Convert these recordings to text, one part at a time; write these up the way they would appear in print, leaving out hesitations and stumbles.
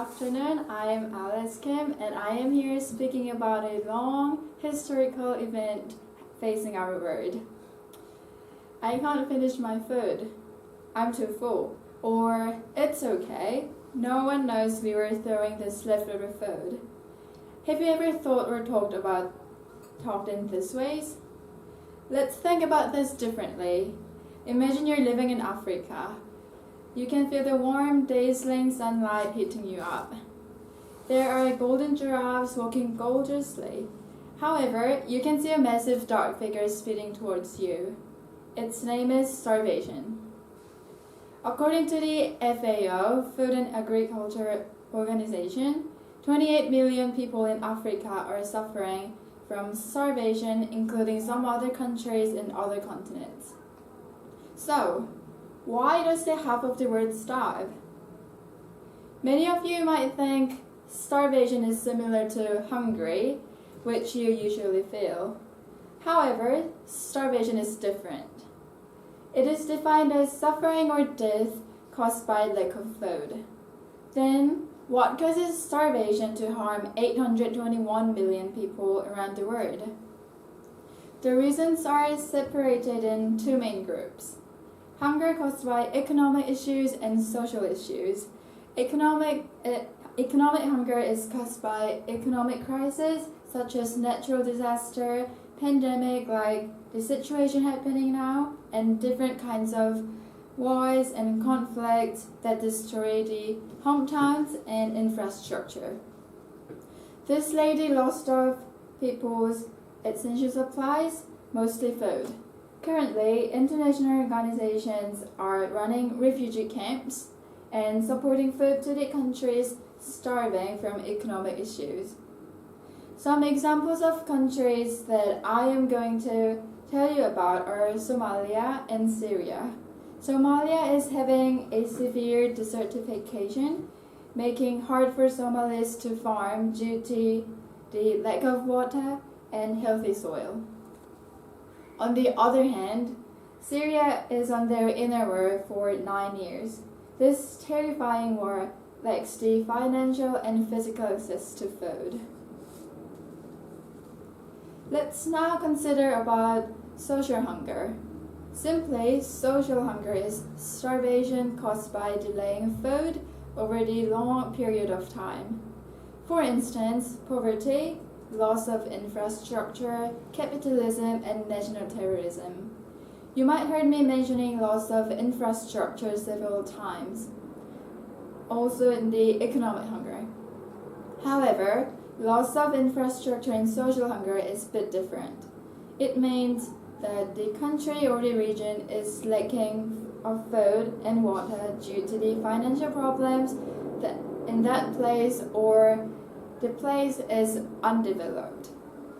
afternoon. I am Alice Kim and I am here speaking about a long historical event facing our world. I can't finish my food. I'm too full. Or it's okay. No one knows we were throwing this leftover food. Have you ever thought or talked in this ways? Let's think about this differently. Imagine you're living in Africa. You can feel the warm, dazzling sunlight hitting you up. There are golden giraffes walking gorgeously. However, you can see a massive dark figure speeding towards you. Its name is starvation. According to the FAO, Food and Agriculture Organization, 28 million people in Africa are suffering from starvation, including some other countries and other continents. So, why does the half of the world starve? Many of you might think starvation is similar to hungry, which you usually feel. However, starvation is different. It is defined as suffering or death caused by lack of food. Then, what causes starvation to harm 821 million people around the world? The reasons are separated in two main groups. Hunger caused by economic issues and social issues. Economic hunger is caused by economic crises such as natural disaster, pandemic like the situation happening now, and different kinds of wars and conflicts that destroy the hometowns and infrastructure. This lady lost of people's essential supplies, mostly food. Currently, international organizations are running refugee camps and supporting food to the countries starving from economic issues. Some examples of countries that I am going to tell you about are Somalia and Syria. Somalia is having a severe desertification, making hard for Somalis to farm due to the lack of water and healthy soil. On the other hand, Syria is on their inner war for 9 years. This terrifying war lacks the financial and physical access to food. Let's now consider about social hunger. Simply, social hunger is starvation caused by delaying food over the long period of time. For instance, poverty, loss of infrastructure, capitalism, and national terrorism. You might heard me mentioning loss of infrastructure several times, also in the economic hunger. However, loss of infrastructure and social hunger is a bit different. It means that the country or the region is lacking of food and water due to the financial problems that in that place, or the place is undeveloped.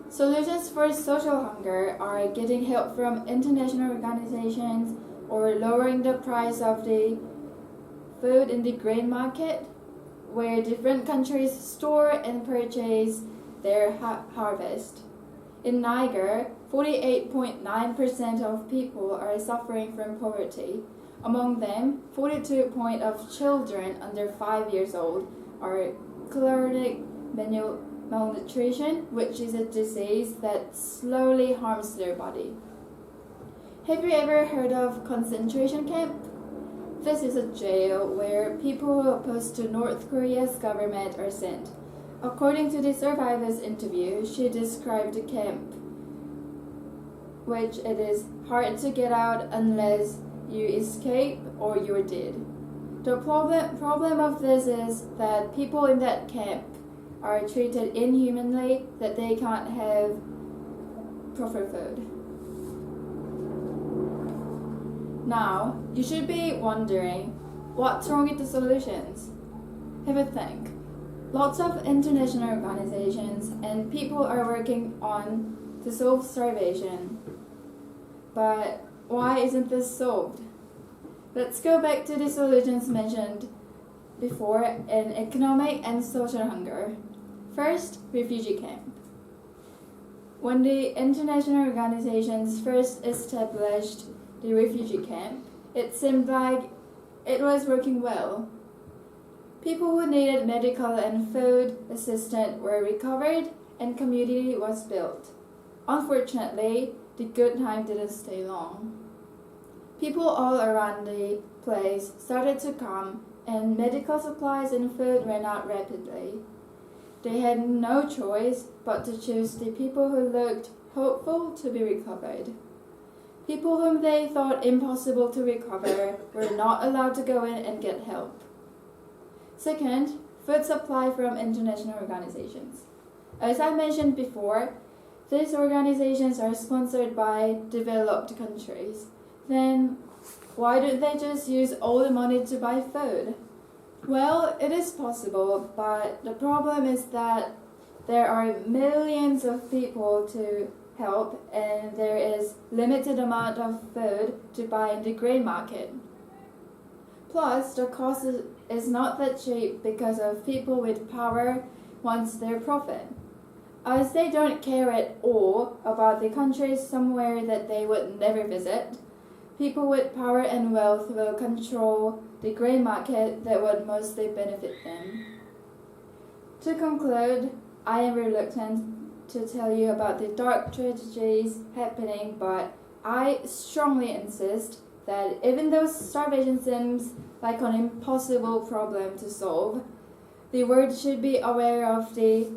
Solutions for social hunger are getting help from international organizations or lowering the price of the food in the grain market, where different countries store and purchase their harvest. In Niger, 48.9% of people are suffering from poverty. Among them, 42% of children under 5 years old are chronic malnutrition, which is a disease that slowly harms their body. Have you ever heard of concentration camp? This is a jail where people who oppose to North Korea's government are sent. According to the survivor's interview, she described the camp, which it is hard to get out unless you escape or you're dead. The problem of this is that people in that camp are treated inhumanly, that they can't have proper food. Now, you should be wondering, what's wrong with the solutions? Have a think. Lots of international organizations and people are working on to solve starvation. But why isn't this solved? Let's go back to the solutions mentioned before in economic and social hunger. First, refugee camp. When the international organizations first established the refugee camp, it seemed like it was working well. People who needed medical and food assistance were recovered and community was built. Unfortunately, the good time didn't stay long. People all around the place started to come, and medical supplies and food ran out rapidly. They had no choice but to choose the people who looked hopeful to be recovered. People whom they thought impossible to recover were not allowed to go in and get help. Second, food supply from international organizations. As I mentioned before, these organizations are sponsored by developed countries. Then why don't they just use all the money to buy food? Well, it is possible, but the problem is that there are millions of people to help and there is limited amount of food to buy in the grain market. Plus, the cost is not that cheap because of people with power wants their profit. As they don't care at all about the countries somewhere that they would never visit, people with power and wealth will control the grain market that would mostly benefit them. To conclude, I am reluctant to tell you about the dark tragedies happening, but I strongly insist that even though starvation seems like an impossible problem to solve, the world should be aware of the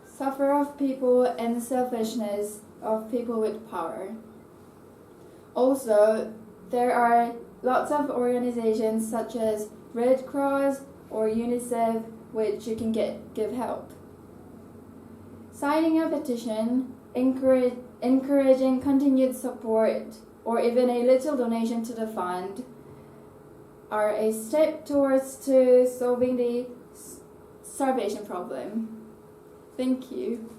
suffering of people and selfishness of people with power. Also, there are lots of organizations such as Red Cross or UNICEF which you can give help. Signing a petition, encouraging continued support, or even a little donation to the fund are a step towards to solving the starvation problem. Thank you.